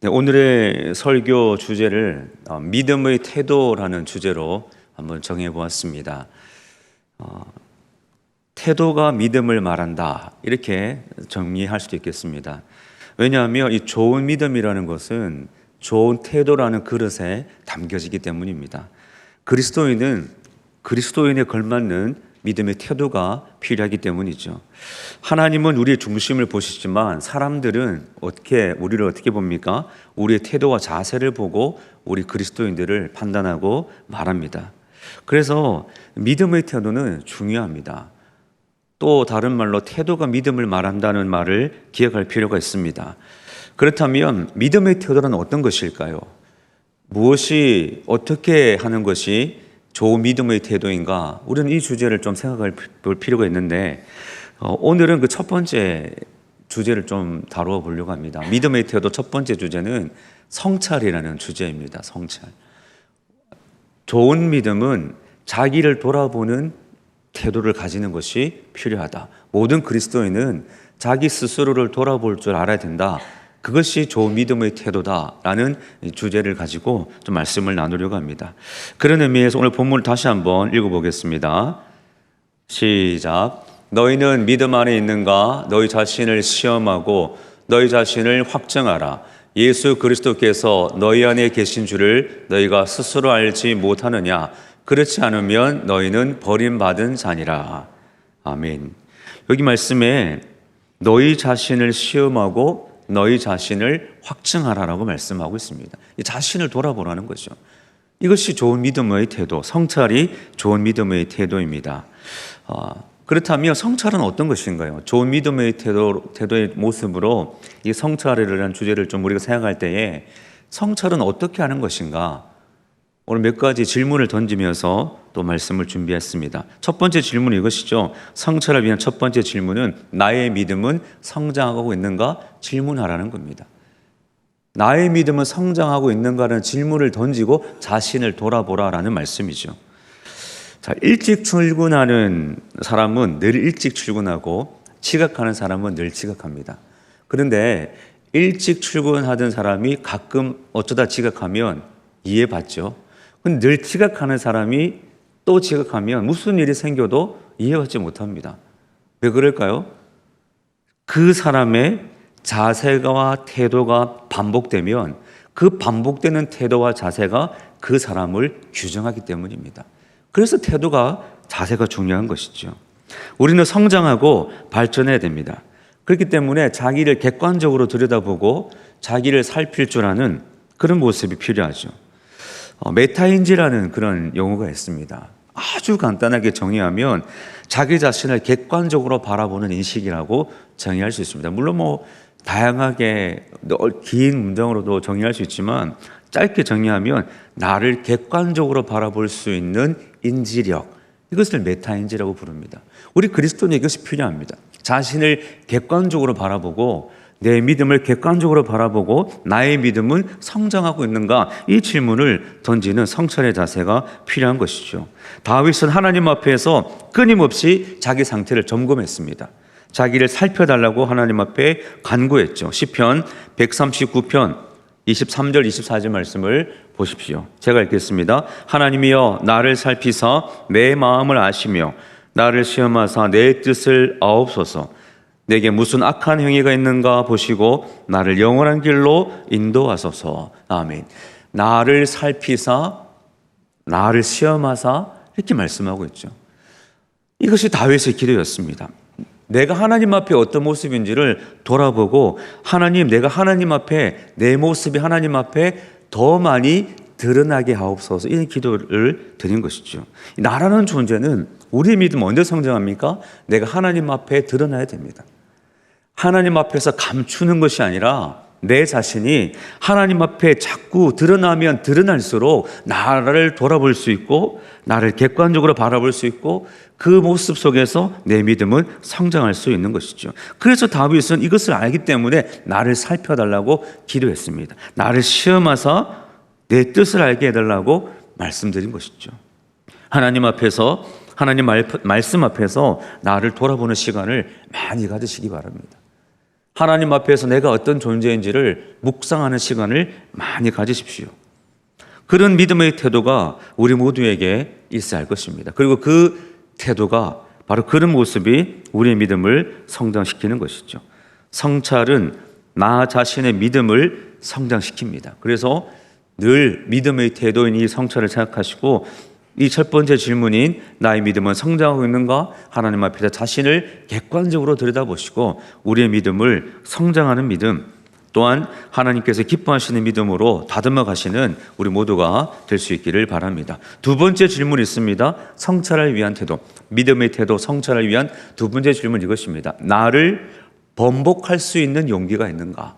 네, 오늘의 설교 주제를 믿음의 태도라는 주제로 한번 정해 보았습니다. 태도가 믿음을 말한다, 이렇게 정리할 수도 있겠습니다. 왜냐하면 이 좋은 믿음이라는 것은 좋은 태도라는 그릇에 담겨지기 때문입니다. 그리스도인은 그리스도인에 걸맞는 믿음의 태도가 필요하기 때문이죠. 하나님은 우리의 중심을 보시지만 사람들은 우리를 어떻게 봅니까? 우리의 태도와 자세를 보고 우리 그리스도인들을 판단하고 말합니다. 그래서 믿음의 태도는 중요합니다. 또 다른 말로 태도가 믿음을 말한다는 말을 기억할 필요가 있습니다. 그렇다면 믿음의 태도는 어떤 것일까요? 무엇이 어떻게 하는 것이 좋은 믿음의 태도인가? 우리는 이 주제를 좀 생각할 필요가 있는데 오늘은 그 첫 번째 주제를 좀 다루어 보려고 합니다. 믿음의 태도 첫 번째 주제는 성찰이라는 주제입니다. 성찰. 좋은 믿음은 자기를 돌아보는 태도를 가지는 것이 필요하다. 모든 그리스도인은 자기 스스로를 돌아볼 줄 알아야 된다. 그것이 좋은 믿음의 태도다라는 주제를 가지고 좀 말씀을 나누려고 합니다. 그런 의미에서 오늘 본문을 다시 한번 읽어보겠습니다. 시작. 너희는 믿음 안에 있는가? 너희 자신을 시험하고 너희 자신을 확정하라. 예수 그리스도께서 너희 안에 계신 줄을 너희가 스스로 알지 못하느냐? 그렇지 않으면 너희는 버림받은 자니라. 아멘. 여기 말씀에 너희 자신을 시험하고 너희 자신을 확증하라라고 말씀하고 있습니다. 자신을 돌아보라는 거죠. 이것이 좋은 믿음의 태도, 성찰이 좋은 믿음의 태도입니다. 그렇다면 성찰은 어떤 것인가요? 좋은 믿음의 태도의 모습으로 이 성찰이라는 주제를 좀 우리가 생각할 때에 성찰은 어떻게 하는 것인가? 오늘 몇 가지 질문을 던지면서 또 말씀을 준비했습니다. 첫 번째 질문은 이것이죠. 성찰을 위한 첫 번째 질문은 나의 믿음은 성장하고 있는가? 질문하라는 겁니다. 나의 믿음은 성장하고 있는가라는 질문을 던지고 자신을 돌아보라라는 말씀이죠. 자, 일찍 출근하는 사람은 늘 일찍 출근하고 지각하는 사람은 늘 지각합니다. 그런데 일찍 출근하던 사람이 가끔 어쩌다 지각하면 이해받죠. 근데 늘 지각하는 사람이 또 지각하면 무슨 일이 생겨도 이해받지 못합니다. 왜 그럴까요? 그 사람의 자세와 태도가 반복되면 그 반복되는 태도와 자세가 그 사람을 규정하기 때문입니다. 그래서 태도가, 자세가 중요한 것이죠. 우리는 성장하고 발전해야 됩니다. 그렇기 때문에 자기를 객관적으로 들여다보고 자기를 살필 줄 아는 그런 모습이 필요하죠. 메타인지라는 그런 용어가 있습니다. 아주 간단하게 정의하면 자기 자신을 객관적으로 바라보는 인식이라고 정의할 수 있습니다. 물론 다양하게 긴 문장으로도 정의할 수 있지만 짧게 정의하면 나를 객관적으로 바라볼 수 있는 인지력, 이것을 메타인지라고 부릅니다. 우리 그리스도인에게 이것이 필요합니다. 자신을 객관적으로 바라보고 내 믿음을 객관적으로 바라보고 나의 믿음은 성장하고 있는가? 이 질문을 던지는 성찰의 자세가 필요한 것이죠. 다윗은 하나님 앞에서 끊임없이 자기 상태를 점검했습니다. 자기를 살펴달라고 하나님 앞에 간구했죠. 시편 139편 23절 24절 말씀을 보십시오. 제가 읽겠습니다. 하나님이여 나를 살피사 내 마음을 아시며 나를 시험하사 내 뜻을 아옵소서. 내게 무슨 악한 행위가 있는가 보시고 나를 영원한 길로 인도하소서. 아멘. 나를 살피사 나를 시험하사, 이렇게 말씀하고 있죠. 이것이 다윗의 기도였습니다. 내가 하나님 앞에 어떤 모습인지를 돌아보고 하나님, 내가 하나님 앞에 내 모습이 하나님 앞에 더 많이 드러나게 하옵소서, 이 기도를 드린 것이죠. 나라는 존재는 우리의 믿음 언제 성장합니까? 내가 하나님 앞에 드러나야 됩니다. 하나님 앞에서 감추는 것이 아니라 내 자신이 하나님 앞에 자꾸 드러나면 드러날수록 나를 돌아볼 수 있고 나를 객관적으로 바라볼 수 있고 그 모습 속에서 내 믿음은 성장할 수 있는 것이죠. 그래서 다윗은 이것을 알기 때문에 나를 살펴달라고 기도했습니다. 나를 시험하사 내 뜻을 알게 해달라고 말씀드린 것이죠. 하나님 앞에서, 하나님 말씀 앞에서 나를 돌아보는 시간을 많이 가지시기 바랍니다. 하나님 앞에서 내가 어떤 존재인지를 묵상하는 시간을 많이 가지십시오. 그런 믿음의 태도가 우리 모두에게 있어야 할 것입니다. 그리고 그 태도가 바로 그런 모습이 우리의 믿음을 성장시키는 것이죠. 성찰은 나 자신의 믿음을 성장시킵니다. 그래서 늘 믿음의 태도인 이 성찰을 생각하시고 이 첫 번째 질문인 나의 믿음은 성장하고 있는가? 하나님 앞에서 자신을 객관적으로 들여다보시고 우리의 믿음을 성장하는 믿음, 또한 하나님께서 기뻐하시는 믿음으로 다듬어 가시는 우리 모두가 될 수 있기를 바랍니다. 두 번째 질문이 있습니다. 성찰을 위한 태도, 믿음의 태도, 성찰을 위한 두 번째 질문 이것입니다. 나를 번복할 수 있는 용기가 있는가?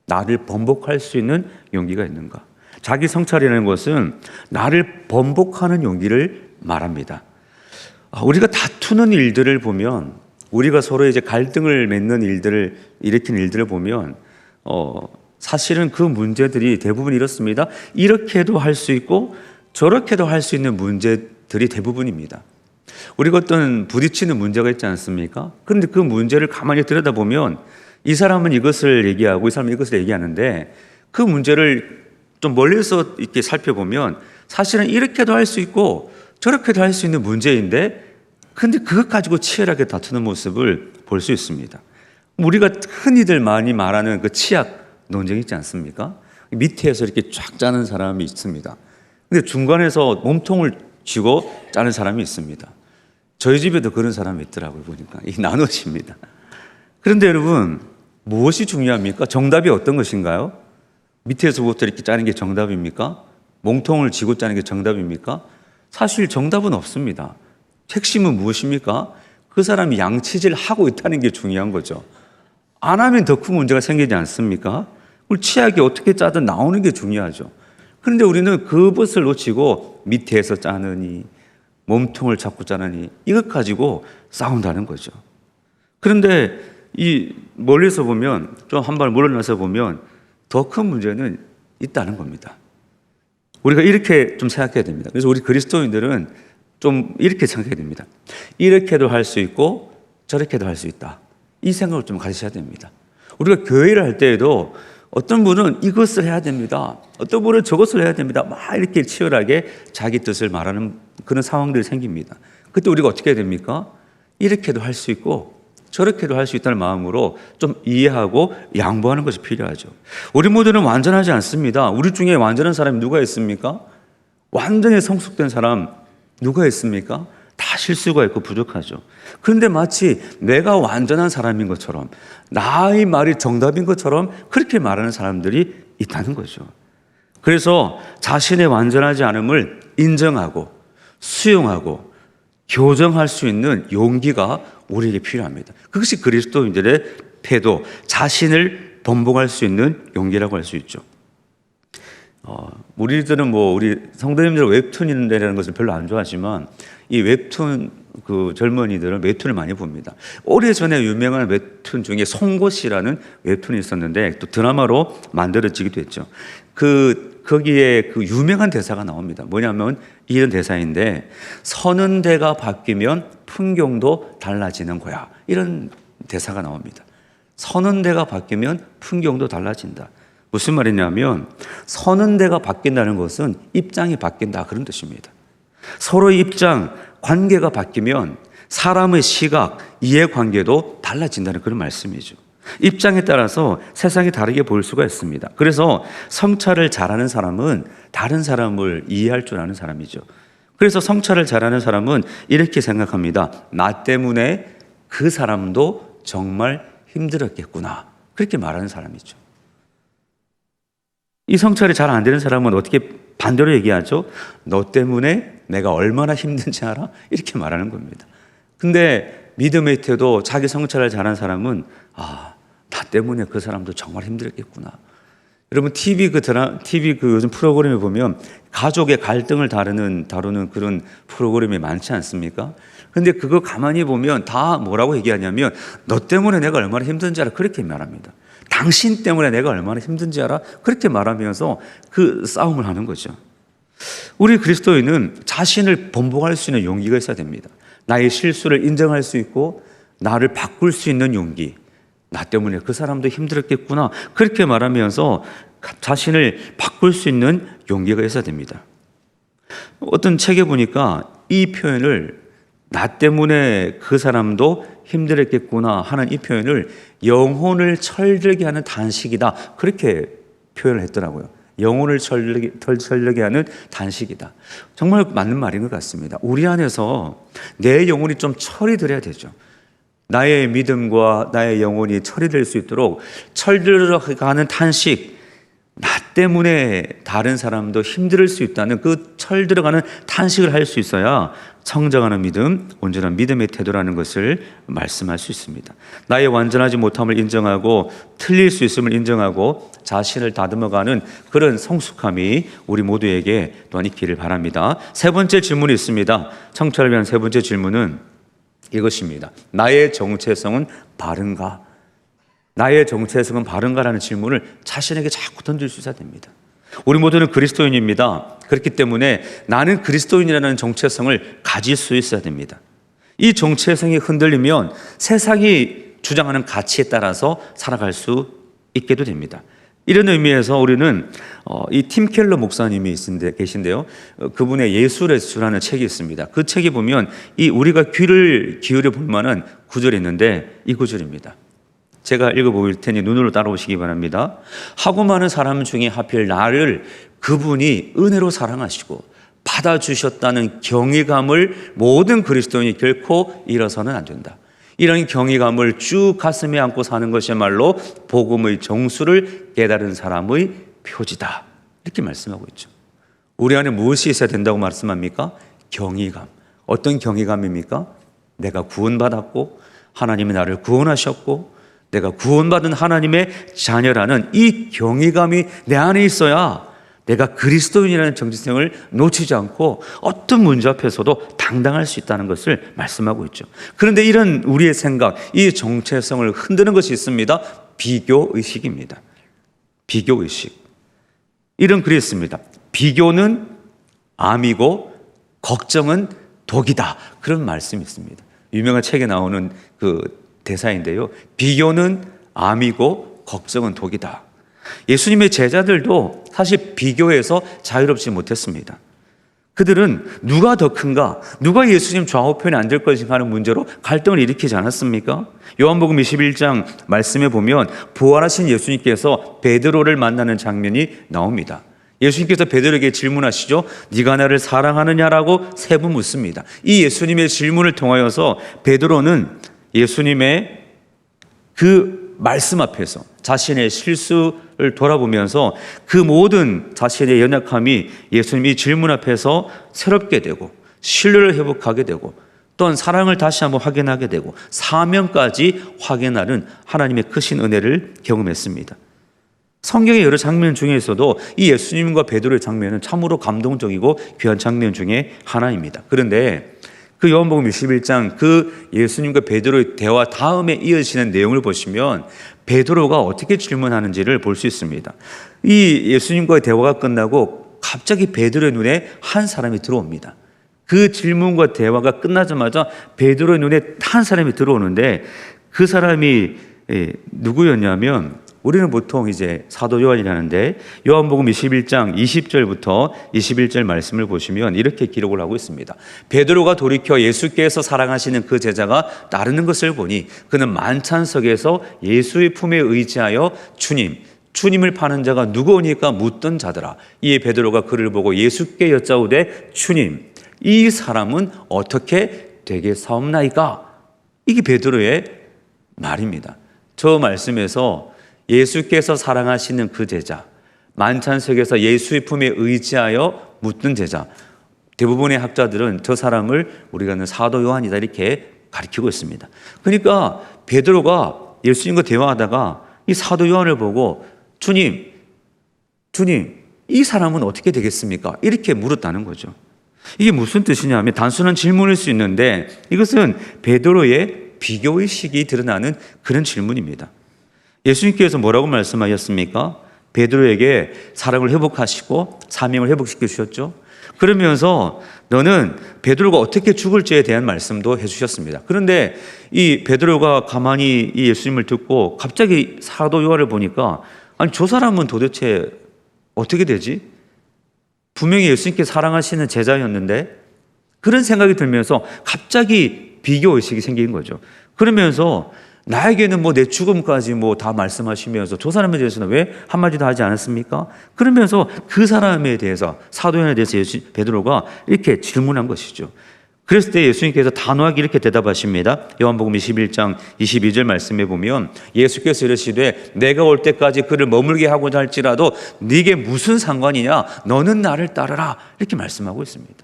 나를 번복할 수 있는 용기가 있는가? 자기 성찰이라는 것은 나를 번복하는 용기를 말합니다. 우리가 다투는 일들을 보면, 우리가 서로 이제 갈등을 맺는 일들을 일으킨 일들을 보면 사실은 그 문제들이 대부분 이렇습니다. 이렇게도 할 수 있고 저렇게도 할 수 있는 문제들이 대부분입니다. 우리가 어떤 부딪히는 문제가 있지 않습니까? 그런데 그 문제를 가만히 들여다보면 이 사람은 이것을 얘기하고 이 사람은 이것을 얘기하는데 그 문제를 좀 멀리서 이렇게 살펴보면 사실은 이렇게도 할 수 있고 저렇게도 할 수 있는 문제인데 근데 그것 가지고 치열하게 다투는 모습을 볼 수 있습니다. 우리가 흔히들 많이 말하는 그 치약 논쟁 있지 않습니까? 밑에서 이렇게 쫙 짜는 사람이 있습니다. 근데 중간에서 몸통을 쥐고 짜는 사람이 있습니다. 저희 집에도 그런 사람이 있더라고요. 보니까 이 나누십니다. 그런데 여러분 무엇이 중요합니까? 정답이 어떤 것인가요? 밑에서부터 이렇게 짜는 게 정답입니까? 몸통을 쥐고 짜는 게 정답입니까? 사실 정답은 없습니다. 핵심은 무엇입니까? 그 사람이 양치질을 하고 있다는 게 중요한 거죠. 안 하면 더 큰 문제가 생기지 않습니까? 우리 치약이 어떻게 짜든 나오는 게 중요하죠. 그런데 우리는 그것을 놓치고 밑에서 짜느니 몸통을 잡고 짜느니 이것 가지고 싸운다는 거죠. 그런데 이 멀리서 보면 좀 한 발 물러나서 보면 더 큰 문제는 있다는 겁니다. 우리가 이렇게 좀 생각해야 됩니다. 그래서 우리 그리스도인들은 좀 이렇게 생각해야 됩니다. 이렇게도 할 수 있고 저렇게도 할 수 있다. 이 생각을 좀 가지셔야 됩니다. 우리가 교회를 할 때에도 어떤 분은 이것을 해야 됩니다. 어떤 분은 저것을 해야 됩니다. 막 이렇게 치열하게 자기 뜻을 말하는 그런 상황들이 생깁니다. 그때 우리가 어떻게 해야 됩니까? 이렇게도 할 수 있고 저렇게도 할 수 있다는 마음으로 좀 이해하고 양보하는 것이 필요하죠. 우리 모두는 완전하지 않습니다. 우리 중에 완전한 사람이 누가 있습니까? 완전히 성숙된 사람 누가 있습니까? 다 실수가 있고 부족하죠. 그런데 마치 내가 완전한 사람인 것처럼 나의 말이 정답인 것처럼 그렇게 말하는 사람들이 있다는 거죠. 그래서 자신의 완전하지 않음을 인정하고 수용하고 교정할 수 있는 용기가 우리에게 필요합니다. 그것이 그리스도인들의 태도, 자신을 번복할 수 있는 용기라고 할 수 있죠. 우리들은 우리 성도님들 웹툰이라는 것을 별로 안 좋아하지만 이 웹툰 그 젊은이들은 웹툰을 많이 봅니다. 오래전에 유명한 웹툰 중에 송곳이라는 웹툰이 있었는데 또 드라마로 만들어지기도 했죠. 거기에 그 유명한 대사가 나옵니다. 뭐냐면 이런 대사인데 서는 대가 바뀌면 풍경도 달라지는 거야. 이런 대사가 나옵니다. 서는 대가 바뀌면 풍경도 달라진다. 무슨 말이냐면 서는 대가 바뀐다는 것은 입장이 바뀐다 그런 뜻입니다. 서로의 입장, 관계가 바뀌면 사람의 시각, 이해관계도 달라진다는 그런 말씀이죠. 입장에 따라서 세상이 다르게 보일 수가 있습니다. 그래서 성찰을 잘하는 사람은 다른 사람을 이해할 줄 아는 사람이죠. 그래서 성찰을 잘하는 사람은 이렇게 생각합니다. 나 때문에 그 사람도 정말 힘들었겠구나. 그렇게 말하는 사람이죠. 이 성찰이 잘 안 되는 사람은 어떻게 반대로 얘기하죠? 너 때문에 내가 얼마나 힘든지 알아? 이렇게 말하는 겁니다. 근데 믿음의 태도, 자기 성찰을 잘하는 사람은 나 때문에 그 사람도 정말 힘들었겠구나. 여러분 TV 그 요즘 프로그램에 보면 가족의 갈등을 다루는 그런 프로그램이 많지 않습니까? 근데 그거 가만히 보면 다 뭐라고 얘기하냐면 너 때문에 내가 얼마나 힘든지 알아? 그렇게 말합니다. 당신 때문에 내가 얼마나 힘든지 알아? 그렇게 말하면서 그 싸움을 하는 거죠. 우리 그리스도인은 자신을 번복할 수 있는 용기가 있어야 됩니다. 나의 실수를 인정할 수 있고 나를 바꿀 수 있는 용기, 나 때문에 그 사람도 힘들었겠구나. 그렇게 말하면서 자신을 바꿀 수 있는 용기가 있어야 됩니다. 어떤 책에 보니까 이 표현을 나 때문에 그 사람도 힘들었겠구나 하는 이 표현을 영혼을 철들게 하는 단식이다. 그렇게 표현을 했더라고요. 영혼을 철들게 하는 단식이다. 정말 맞는 말인 것 같습니다. 우리 안에서 내 영혼이 좀 철이 들어야 되죠. 나의 믿음과 나의 영혼이 철이 될 수 있도록 철들어가는 탄식, 나 때문에 다른 사람도 힘들 수 있다는 그 철들어가는 탄식을 할 수 있어야 성장하는 믿음, 온전한 믿음의 태도라는 것을 말씀할 수 있습니다. 나의 완전하지 못함을 인정하고 틀릴 수 있음을 인정하고 자신을 다듬어가는 그런 성숙함이 우리 모두에게 또한 있기를 바랍니다. 세 번째 질문이 있습니다. 청취자를 위한 세 번째 질문은 이것입니다. 나의 정체성은 바른가? 나의 정체성은 바른가라는 질문을 자신에게 자꾸 던질 수 있어야 됩니다. 우리 모두는 그리스도인입니다. 그렇기 때문에 나는 그리스도인이라는 정체성을 가질 수 있어야 됩니다. 이 정체성이 흔들리면 세상이 주장하는 가치에 따라서 살아갈 수 있게도 됩니다. 이런 의미에서 우리는 이 팀 켈러 목사님이 계신데요. 그분의 예술의수라는 책이 있습니다. 그 책에 보면 이 우리가 귀를 기울여 볼 만한 구절이 있는데 이 구절입니다. 제가 읽어볼 테니 눈으로 따라오시기 바랍니다. 하고 많은 사람 중에 하필 나를 그분이 은혜로 사랑하시고 받아주셨다는 경외감을 모든 그리스도인이 결코 잃어서는 안 된다. 이런 경외감을 쭉 가슴에 안고 사는 것이야말로 복음의 정수를 깨달은 사람의 표지다. 이렇게 말씀하고 있죠. 우리 안에 무엇이 있어야 된다고 말씀합니까? 경외감. 어떤 경외감입니까? 내가 구원받았고 하나님이 나를 구원하셨고 내가 구원받은 하나님의 자녀라는 이 경외감이 내 안에 있어야 내가 그리스도인이라는 정체성을 놓치지 않고 어떤 문제 앞에서도 당당할 수 있다는 것을 말씀하고 있죠. 그런데 이런 우리의 생각, 이 정체성을 흔드는 것이 있습니다. 비교의식입니다. 비교의식. 이런 글이 있습니다. 비교는 암이고 걱정은 독이다. 그런 말씀이 있습니다. 유명한 책에 나오는 그 대사인데요. 비교는 암이고 걱정은 독이다. 예수님의 제자들도 사실 비교해서 자유롭지 못했습니다. 그들은 누가 더 큰가, 누가 예수님 좌우편이 안 될 것인가 하는 문제로 갈등을 일으키지 않았습니까? 요한복음 21장 말씀에 보면 부활하신 예수님께서 베드로를 만나는 장면이 나옵니다. 예수님께서 베드로에게 질문하시죠. 네가 나를 사랑하느냐라고 세 번 묻습니다. 이 예수님의 질문을 통하여서 베드로는 예수님의 그 말씀 앞에서 자신의 실수를 돌아보면서 그 모든 자신의 연약함이 예수님이 질문 앞에서 새롭게 되고 신뢰를 회복하게 되고 또한 사랑을 다시 한번 확인하게 되고 사명까지 확인하는 하나님의 크신 은혜를 경험했습니다. 성경의 여러 장면 중에서도 이 예수님과 베드로의 장면은 참으로 감동적이고 귀한 장면 중에 하나입니다. 그런데 그 요한복음 21장 그 예수님과 베드로의 대화 다음에 이어지는 내용을 보시면 베드로가 어떻게 질문하는지를 볼 수 있습니다. 이 예수님과의 대화가 끝나고 갑자기 베드로의 눈에 한 사람이 들어옵니다. 그 질문과 대화가 끝나자마자 베드로의 눈에 한 사람이 들어오는데 그 사람이 누구였냐면 우리는 보통 이제 사도 요한이라는데 요한복음 21장 20절부터 21절 말씀을 보시면 이렇게 기록을 하고 있습니다. 베드로가 돌이켜 예수께서 사랑하시는 그 제자가 따르는 것을 보니 그는 만찬석에서 예수의 품에 의지하여 주님을 파는 자가 누구오니까 묻던 자더라. 이에 베드로가 그를 보고 예수께 여짜오되 주님, 이 사람은 어떻게 되겠사옵나이까? 이게 베드로의 말입니다. 저 말씀에서 예수께서 사랑하시는 그 제자, 만찬석에서 예수의 품에 의지하여 묻던 제자, 대부분의 학자들은 저 사람을 우리가 사도 요한이다 이렇게 가리키고 있습니다. 그러니까 베드로가 예수님과 대화하다가 이 사도 요한을 보고 주님, 이 사람은 어떻게 되겠습니까? 이렇게 물었다는 거죠. 이게 무슨 뜻이냐면 단순한 질문일 수 있는데 이것은 베드로의 비교의식이 드러나는 그런 질문입니다. 예수님께서 뭐라고 말씀하셨습니까? 베드로에게 사랑을 회복하시고 사명을 회복시켜 주셨죠. 그러면서 너는 베드로가 어떻게 죽을지에 대한 말씀도 해주셨습니다. 그런데 이 베드로가 가만히 이 예수님을 듣고 갑자기 사도 요한을 보니까 아니 저 사람은 도대체 어떻게 되지? 분명히 예수님께 사랑하시는 제자였는데 그런 생각이 들면서 갑자기 비교의식이 생긴 거죠. 그러면서 나에게는 뭐 내 죽음까지 뭐 다 말씀하시면서 저 사람에 대해서는 왜 한마디도 하지 않았습니까? 그러면서 그 사람에 대해서 사도 요한에 대해서 베드로가 이렇게 질문한 것이죠. 그랬을 때 예수님께서 단호하게 이렇게 대답하십니다. 요한복음 21장 22절 말씀에 보면 예수께서 이르시되 내가 올 때까지 그를 머물게 하고자 할지라도 네게 무슨 상관이냐? 너는 나를 따르라. 이렇게 말씀하고 있습니다.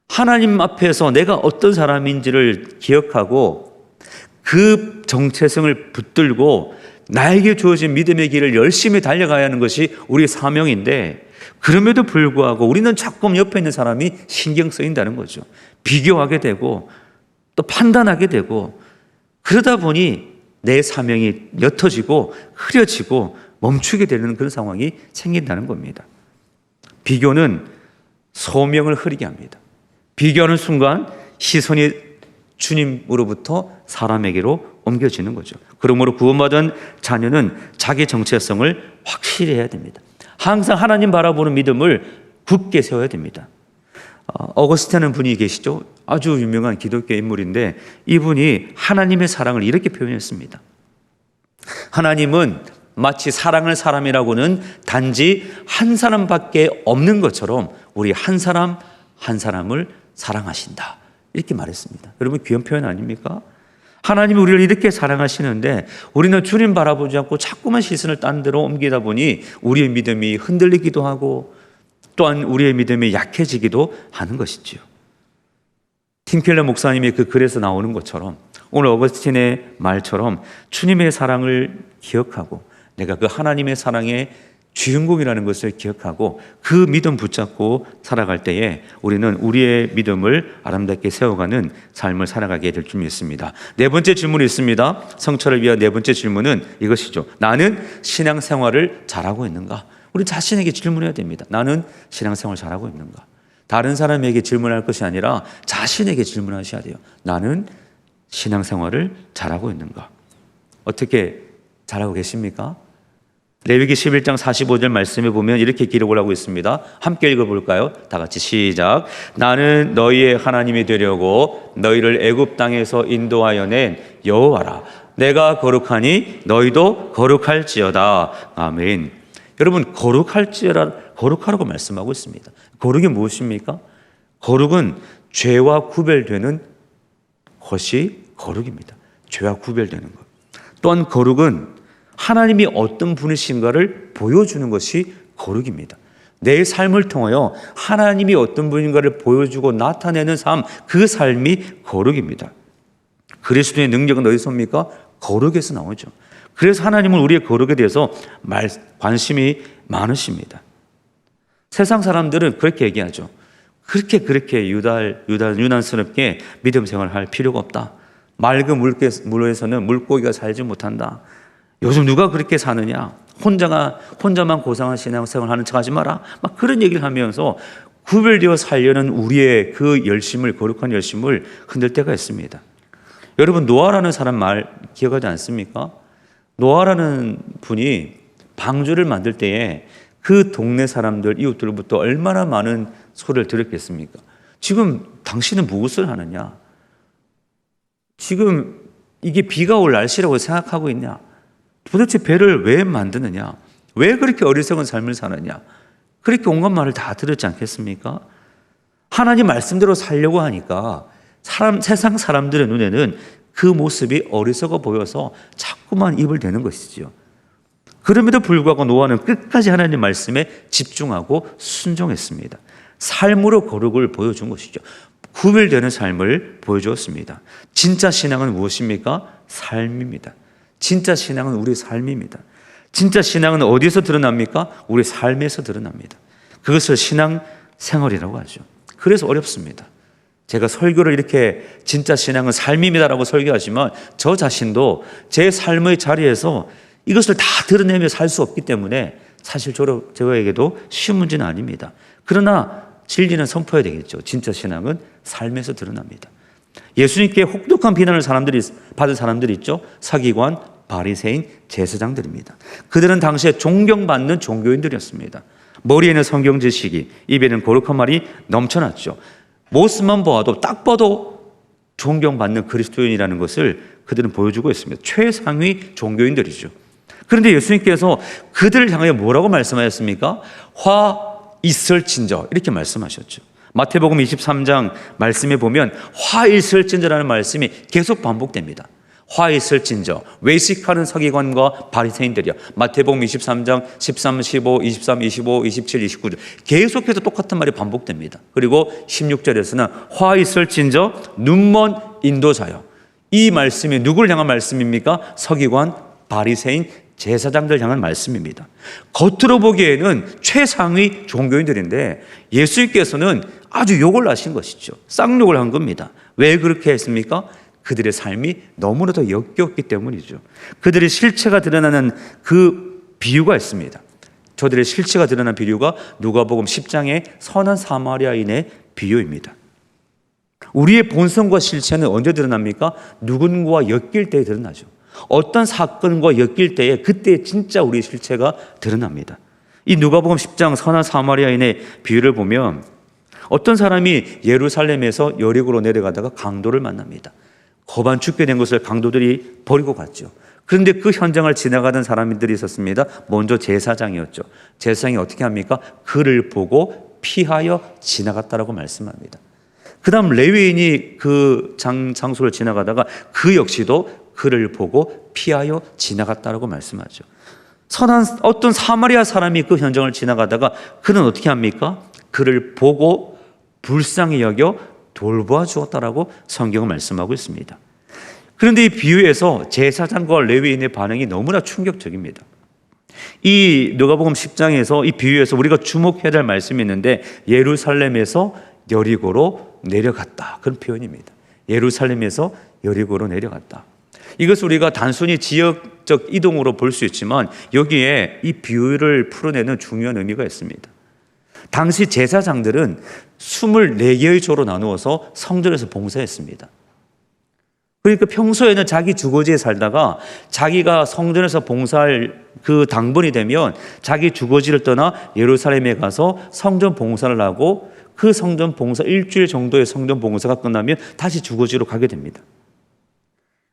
하나님 앞에서 내가 어떤 사람인지를 기억하고 그 정체성을 붙들고 나에게 주어진 믿음의 길을 열심히 달려가야 하는 것이 우리의 사명인데 그럼에도 불구하고 우리는 자꾸 옆에 있는 사람이 신경 쓰인다는 거죠. 비교하게 되고 또 판단하게 되고 그러다 보니 내 사명이 옅어지고 흐려지고 멈추게 되는 그런 상황이 생긴다는 겁니다. 비교는 소명을 흐리게 합니다. 비교하는 순간 시선이 주님으로부터 사람에게로 옮겨지는 거죠. 그러므로 구원받은 자녀는 자기 정체성을 확실히 해야 됩니다. 항상 하나님 바라보는 믿음을 굳게 세워야 됩니다. 어거스틴이라는 분이 계시죠. 아주 유명한 기독교 인물인데 이분이 하나님의 사랑을 이렇게 표현했습니다. 하나님은 마치 사랑할 사람이라고는 단지 한 사람밖에 없는 것처럼 우리 한 사람 한 사람을 사랑하신다. 이렇게 말했습니다. 여러분 귀한 표현 아닙니까? 하나님이 우리를 이렇게 사랑하시는데 우리는 주님 바라보지 않고 자꾸만 시선을 딴 데로 옮기다 보니 우리의 믿음이 흔들리기도 하고 또한 우리의 믿음이 약해지기도 하는 것이지요. 팀켈러 목사님의 그 글에서 나오는 것처럼 오늘 어거스틴의 말처럼 주님의 사랑을 기억하고 내가 그 하나님의 사랑의 주인공이라는 것을 기억하고 그 믿음 붙잡고 살아갈 때에 우리는 우리의 믿음을 아름답게 세워가는 삶을 살아가게 될 줄 믿습니다. 네 번째 질문이 있습니다. 성철을 위한 네 번째 질문은 이것이죠. 나는 신앙생활을 잘하고 있는가? 우리 자신에게 질문해야 됩니다. 나는 신앙생활을 잘하고 있는가? 다른 사람에게 질문할 것이 아니라 자신에게 질문하셔야 돼요. 나는 신앙생활을 잘하고 있는가? 어떻게 잘하고 계십니까? 레위기 11장 45절 말씀에 보면 이렇게 기록을 하고 있습니다. 함께 읽어볼까요? 다 같이 시작. 나는 너희의 하나님이 되려고 너희를 애굽 땅에서 인도하여 낸 여호와라. 내가 거룩하니 너희도 거룩할지어다. 아멘. 여러분 거룩하라고 말씀하고 있습니다. 거룩이 무엇입니까? 거룩은 죄와 구별되는 것이 거룩입니다. 죄와 구별되는 것. 또한 거룩은 하나님이 어떤 분이신가를 보여주는 것이 거룩입니다. 내 삶을 통하여 하나님이 어떤 분인가를 보여주고 나타내는 삶, 그 삶이 거룩입니다. 그리스도의 능력은 어디서입니까? 거룩에서 나오죠. 그래서 하나님은 우리의 거룩에 대해서 관심이 많으십니다. 세상 사람들은 그렇게 얘기하죠. 그렇게 유난스럽게 믿음 생활할 필요가 없다. 맑은 물에서는 물고기가 살지 못한다. 요즘 누가 그렇게 사느냐? 혼자만 고상한 신앙생활 하는 척 하지 마라. 막 그런 얘기를 하면서 구별되어 살려는 우리의 그 열심을, 거룩한 열심을 흔들 때가 있습니다. 여러분 노아라는 사람 말 기억하지 않습니까? 노아라는 분이 방주를 만들 때에 그 동네 사람들, 이웃들로부터 얼마나 많은 소리를 들었겠습니까? 지금 당신은 무엇을 하느냐? 지금 이게 비가 올 날씨라고 생각하고 있냐? 도대체 배를 왜 만드느냐? 왜 그렇게 어리석은 삶을 사느냐? 그렇게 온갖 말을 다 들었지 않겠습니까? 하나님 말씀대로 살려고 하니까 세상 사람들의 눈에는 그 모습이 어리석어 보여서 자꾸만 입을 대는 것이지요. 그럼에도 불구하고 노아는 끝까지 하나님 말씀에 집중하고 순종했습니다. 삶으로 거룩을 보여준 것이죠. 구별되는 삶을 보여주었습니다. 진짜 신앙은 무엇입니까? 삶입니다. 진짜 신앙은 우리의 삶입니다. 진짜 신앙은 어디서 드러납니까? 우리 삶에서 드러납니다. 그것을 신앙생활이라고 하죠. 그래서 어렵습니다. 제가 설교를 이렇게 진짜 신앙은 삶입니다라고 설교하지만 저 자신도 제 삶의 자리에서 이것을 다 드러내며 살 수 없기 때문에 사실 저에게도 쉬운 문제는 아닙니다. 그러나 진리는 선포해야 되겠죠. 진짜 신앙은 삶에서 드러납니다. 예수님께 혹독한 비난을 받은 사람들이 있죠. 서기관, 바리새인, 제사장들입니다. 그들은 당시에 존경받는 종교인들이었습니다. 머리에는 성경 지식이, 입에는 거룩한 말이 넘쳐났죠. 모습만 보아도 딱 봐도 존경받는 그리스도인이라는 것을 그들은 보여주고 있습니다. 최상위 종교인들이죠. 그런데 예수님께서 그들을 향하여 뭐라고 말씀하셨습니까? 화 있을진저 이렇게 말씀하셨죠. 마태복음 23장 말씀에 보면 화 있을진저라는 말씀이 계속 반복됩니다. 화 있을진저, 외식하는 서기관과 바리새인들이야. 마태복음 23장 13, 15, 23, 25, 27, 29절 계속해서 똑같은 말이 반복됩니다. 그리고 16절에서는 화 있을진저 눈먼 인도자여. 이 말씀이 누구를 향한 말씀입니까? 서기관, 바리새인, 제사장들 향한 말씀입니다. 겉으로 보기에는 최상위 종교인들인데 예수님께서는 아주 욕을 하신 것이죠. 쌍욕을 한 겁니다. 왜 그렇게 했습니까? 그들의 삶이 너무나도 역겹기 때문이죠. 그들의 실체가 드러나는 그 비유가 있습니다. 저들의 실체가 드러난 비유가 누가복음 10장의 선한 사마리아인의 비유입니다. 우리의 본성과 실체는 언제 드러납니까? 누군가와 엮일 때에 드러나죠. 어떤 사건과 엮일 때에 그때 진짜 우리의 실체가 드러납니다. 이 누가복음 10장 선한 사마리아인의 비유를 보면 어떤 사람이 예루살렘에서 여리고로 내려가다가 강도를 만납니다. 거반 죽게 된 것을 강도들이 버리고 갔죠. 그런데 그 현장을 지나가던 사람들이 있었습니다. 먼저 제사장이었죠. 제사장이 어떻게 합니까? 그를 보고 피하여 지나갔다라고 말씀합니다. 그 다음 레위인이 그 장소를 지나가다가 그 역시도 그를 보고 피하여 지나갔다라고 말씀하죠. 어떤 사마리아 사람이 그 현장을 지나가다가 그는 어떻게 합니까? 그를 보고 불쌍히 여겨 돌보아 주었다라고 성경은 말씀하고 있습니다. 그런데 이 비유에서 제사장과 레위인의 반응이 너무나 충격적입니다. 이 누가복음 10장에서 이 비유에서 우리가 주목해야 될 말씀이 있는데 예루살렘에서 여리고로 내려갔다. 그런 표현입니다. 예루살렘에서 여리고로 내려갔다. 이것을 우리가 단순히 지역적 이동으로 볼 수 있지만 여기에 이 비유를 풀어내는 중요한 의미가 있습니다. 당시 제사장들은 24개의 조로 나누어서 성전에서 봉사했습니다. 그러니까 평소에는 자기 주거지에 살다가 자기가 성전에서 봉사할 그 당번이 되면 자기 주거지를 떠나 예루살렘에 가서 성전 봉사를 하고 그 성전 봉사 일주일 정도의 성전 봉사가 끝나면 다시 주거지로 가게 됩니다.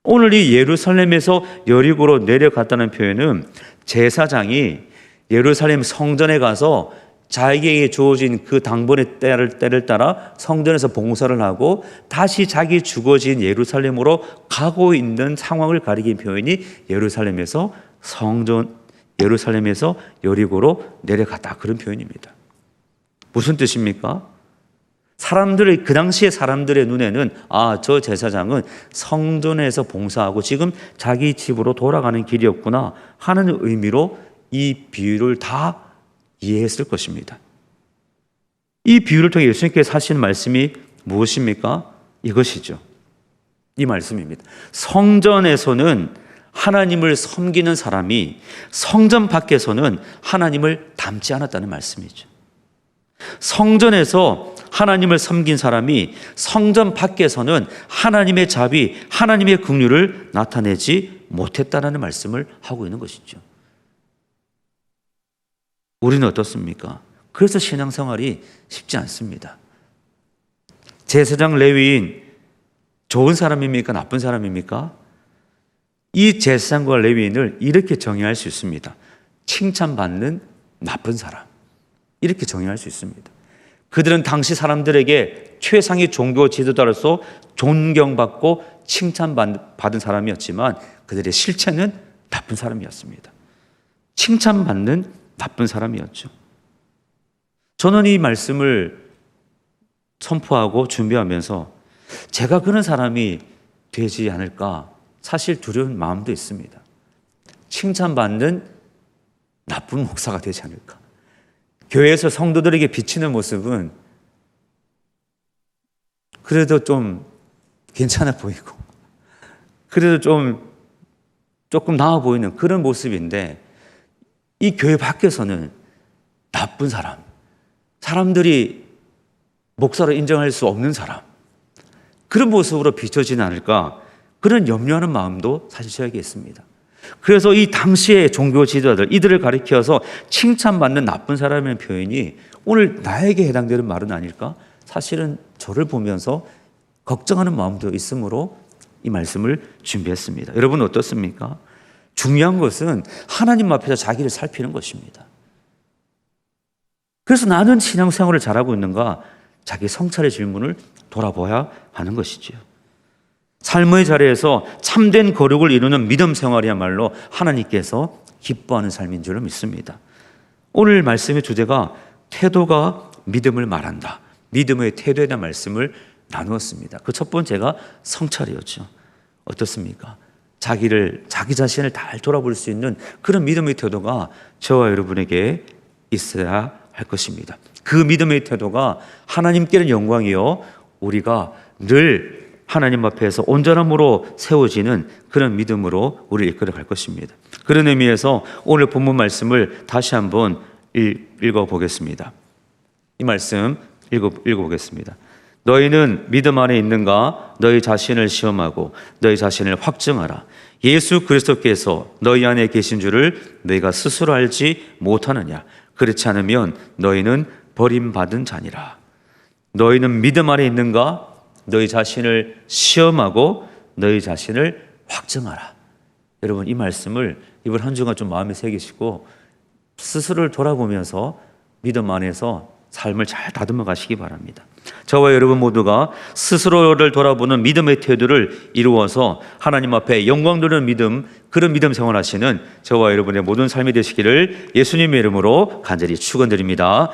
오늘 이 예루살렘에서 여리고로 내려갔다는 표현은 제사장이 예루살렘 성전에 가서 자기에게 주어진 그 당번의 때를 따라 성전에서 봉사를 하고 다시 자기 주거지인 예루살렘으로 가고 있는 상황을 가리킨 표현이 예루살렘에서 여리고로 내려갔다 그런 표현입니다. 무슨 뜻입니까? 그 당시에 사람들의 눈에는 저 제사장은 성전에서 봉사하고 지금 자기 집으로 돌아가는 길이었구나 하는 의미로 이 비유를 다 이해했을 것입니다. 이 비유를 통해 예수님께서 하신 말씀이 무엇입니까? 이것이죠. 이 말씀입니다. 성전에서는 하나님을 섬기는 사람이 성전 밖에서는 하나님을 닮지 않았다는 말씀이죠. 성전에서 하나님을 섬긴 사람이 성전 밖에서는 하나님의 자비, 하나님의 긍휼을 나타내지 못했다는 말씀을 하고 있는 것이죠. 우리는 어떻습니까? 그래서 신앙생활이 쉽지 않습니다. 제사장 레위인 좋은 사람입니까? 나쁜 사람입니까? 이 제사장과 레위인을 이렇게 정의할 수 있습니다. 칭찬받는 나쁜 사람. 이렇게 정의할 수 있습니다. 그들은 당시 사람들에게 최상의 종교 지도자로서 존경받고 칭찬받은 사람이었지만 그들의 실체는 나쁜 사람이었습니다. 칭찬받는 나쁜 사람이었죠. 저는 이 말씀을 선포하고 준비하면서 제가 그런 사람이 되지 않을까 사실 두려운 마음도 있습니다. 칭찬받는 나쁜 목사가 되지 않을까. 교회에서 성도들에게 비치는 모습은 그래도 좀 괜찮아 보이고 그래도 좀 조금 나아 보이는 그런 모습인데 이 교회 밖에서는 나쁜 사람, 사람들이 목사로 인정할 수 없는 사람, 그런 모습으로 비춰지지 않을까, 그런 염려하는 마음도 사실 저에게 있습니다. 그래서 이 당시의 종교 지도자들, 이들을 가리켜서 칭찬받는 나쁜 사람이라는 표현이 오늘 나에게 해당되는 말은 아닐까? 사실은 저를 보면서 걱정하는 마음도 있으므로 이 말씀을 준비했습니다. 여러분 어떻습니까? 중요한 것은 하나님 앞에서 자기를 살피는 것입니다. 그래서 나는 신앙생활을 잘하고 있는가? 자기 성찰의 질문을 돌아봐야 하는 것이지요. 삶의 자리에서 참된 거룩을 이루는 믿음 생활이야말로 하나님께서 기뻐하는 삶인 줄 믿습니다. 오늘 말씀의 주제가 태도가 믿음을 말한다. 믿음의 태도에 대한 말씀을 나누었습니다. 그 첫 번째가 성찰이었죠. 어떻습니까? 자기 자신을 잘 돌아볼 수 있는 그런 믿음의 태도가 저와 여러분에게 있어야 할 것입니다. 그 믿음의 태도가 하나님께는 영광이요, 우리가 늘 하나님 앞에서 온전함으로 세워지는 그런 믿음으로 우리를 이끌어갈 것입니다. 그런 의미에서 오늘 본문 말씀을 다시 한번 읽어보겠습니다. 이 말씀 읽어보겠습니다. 너희는 믿음 안에 있는가? 너희 자신을 시험하고 너희 자신을 확증하라. 예수 그리스도께서 너희 안에 계신 줄을 너희가 스스로 알지 못하느냐? 그렇지 않으면 너희는 버림받은 자니라. 너희는 믿음 안에 있는가? 너희 자신을 시험하고 너희 자신을 확증하라. 여러분 이 말씀을 이번 한 주간 좀 마음에 새기시고 스스로를 돌아보면서 믿음 안에서 삶을 잘 다듬어 가시기 바랍니다. 저와 여러분 모두가 스스로를 돌아보는 믿음의 태도를 이루어서 하나님 앞에 영광 돌리는 믿음, 그런 믿음 생활하시는 저와 여러분의 모든 삶이 되시기를 예수님의 이름으로 간절히 축원드립니다.